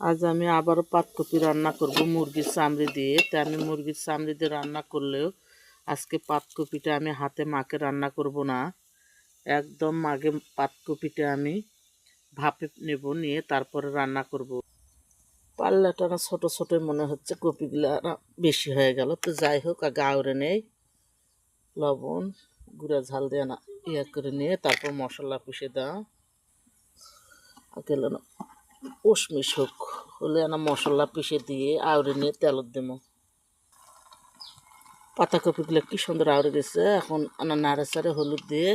আজ আমি আবারও পাতকপি রান্না করব মুরগির চামড়ি দিয়ে। তা আমি মুরগির চামড়ি দিয়ে রান্না করলেও আজকে পাতকপিটা আমি হাতে মাখে রান্না করব না, একদম আগে পাতকপিটা আমি ভাপে নেব, নিয়ে তারপরে রান্না করব। পাল্লাটা না ছোটো ছোটোই মনে হচ্ছে, কপিগুলো না বেশি হয়ে গেল। তো যাই হোক, আগে আউড়ে নেই, লবণ গুঁড়া ঝাল দিয়ে না করে নিয়ে তারপর মশলা পিষে দাও। আগে না উশমিশ হোক হলে না মশলা পিষে দিয়ে আউড়ে নিয়ে তেলত দেবো। পাতাকপিগুলো কি সুন্দর আউড়ে গেছে। এখন নাড়ে চাড়ে হলুদ দিয়ে,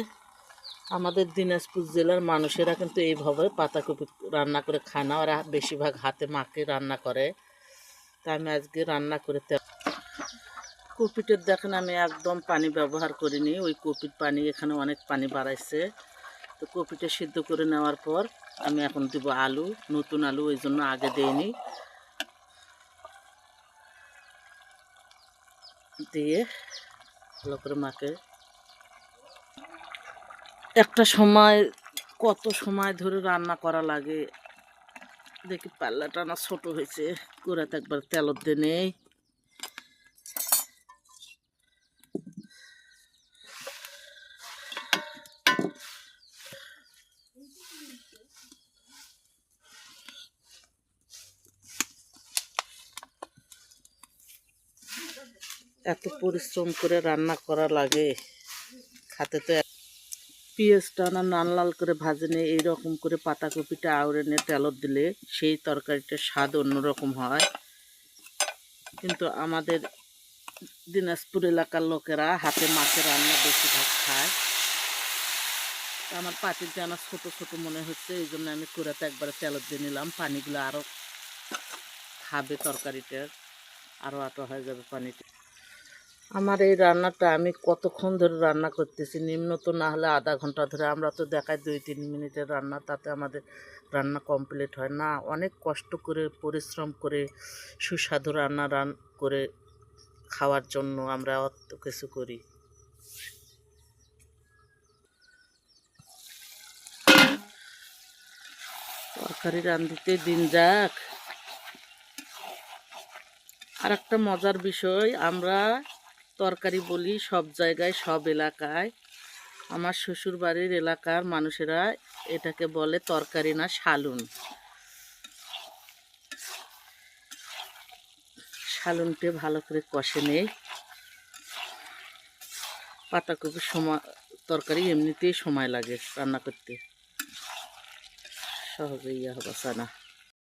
আমাদের দিনাজপুর জেলার মানুষেরা কিন্তু এইভাবে পাতাকপি রান্না করে খায় না, ওরা বেশিরভাগ হাতে মাখে রান্না করে। তা আমি আজকে রান্না করে কপিটার দেখেন আমি একদম পানি ব্যবহার করিনি, ওই কপির পানি এখানে অনেক পানি বাড়াইছে। তো কপিটা সিদ্ধ করে নেওয়ার পর আমি এখন দেব আলু, নতুন আলু, ওই জন্য আগে দেইনি। দিয়ে ভালো করে মাখে একটা সময়, কত সময় ধরে রান্না করা লাগে দেখি। পাল্লাটা না ছোট হয়েছে, কড়াতে একবার তেলত দিয়ে নেই। এত পরিশ্রম করে রান্না করা লাগে, খাতে তো। পেঁয়াজটা না লাল লাল করে ভাজে নিয়ে এইরকম করে পাতাকপিটা আউড়ে নিয়ে তেলত দিলে সেই তরকারিটার স্বাদ অন্যরকম হয়। কিন্তু আমাদের দিনাজপুর এলাকার লোকেরা হাতে মাছে রান্না বেশিরভাগ খায়। আমার পাতির জানা ছোট ছোট মনে হচ্ছে, এই জন্য আমি কুড়াতে একবারে তেলত দিয়ে নিলাম। পানিগুলো আরও খাবে তরকারিটার, আরও আটো হয়ে যাবে পানিটা। আমার এই রান্নাটা আমি কতক্ষণ ধরে রান্না করতেছি, নিম্ন তো না হলে আধা ঘন্টা ধরে। আমরা তো দেখাই 2-3 মিনিটের রান্না, তাতে আমাদের রান্না কমপ্লিট হয় না। অনেক কষ্ট করে পরিশ্রম করে সুস্বাদু রান্না করে খাওয়ার জন্য আমরা অত কিছু করি। তরকারি রাঁধতে দিন যাক। আর একটা মজার বিষয়, আমরা তরকারি বলি সব জায়গায় সব এলাকায়। আমার শ্বশুর বাড়ির এলাকার মানুষেরা এটাকে বলে তরকারি না, শালুন। শালুনটে ভালো করে কষে নেই। পাতাকপির সময় তরকারি এমনিতেই সময় লাগে রান্না করতে, সহজে হবে না।